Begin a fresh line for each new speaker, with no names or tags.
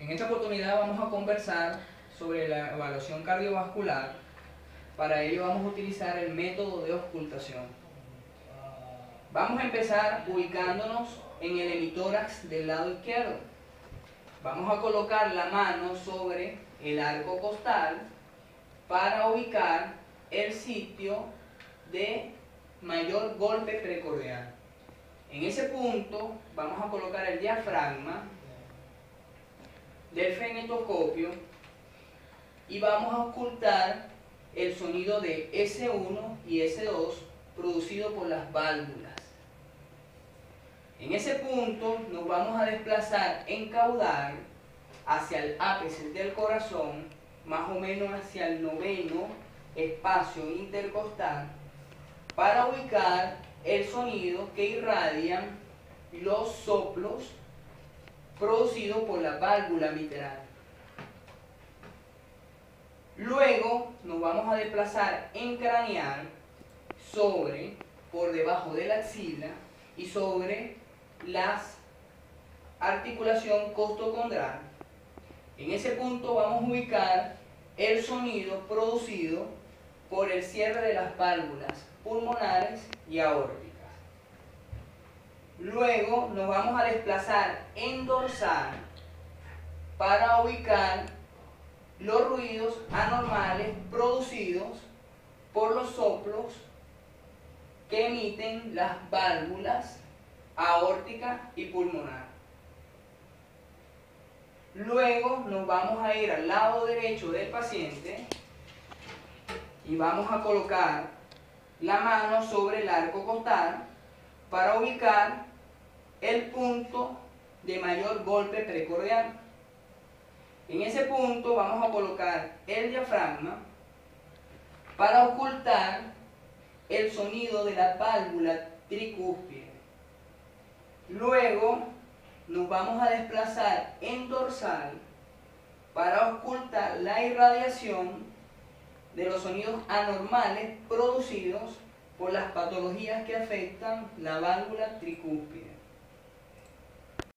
En esta oportunidad vamos a conversar sobre la evaluación cardiovascular. Para ello vamos a utilizar el método de auscultación. Vamos a empezar ubicándonos en el hemitórax del lado izquierdo. Vamos a colocar la mano sobre el arco costal para ubicar el sitio de mayor golpe precordial. En ese punto vamos a colocar el diafragma del fenetoscopio y vamos a auscultar el sonido de S1 y S2 producido por las válvulas. En ese punto nos vamos a desplazar en caudal hacia el ápice del corazón, más o menos hacia el noveno espacio intercostal, para ubicar el sonido que irradian los soplos producidos por la válvula mitral. Luego nos vamos a desplazar en craneal por debajo de la axila y sobre la articulación costocondral. En ese punto vamos a ubicar el sonido producido por el cierre de las válvulas pulmonares y aórticas. Luego nos vamos a desplazar en dorsal para ubicar los ruidos anormales producidos por los soplos que emiten las válvulas aórtica y pulmonar. Luego nos vamos a ir al lado derecho del paciente y vamos a colocar la mano sobre el arco costal para ubicar el punto de mayor golpe precordial. En ese punto vamos a colocar el diafragma para ocultar el sonido de la válvula tricúspide. Luego nos vamos a desplazar en dorsal para ocultar la irradiación de los sonidos anormales producidos por las patologías que afectan la válvula tricúspide.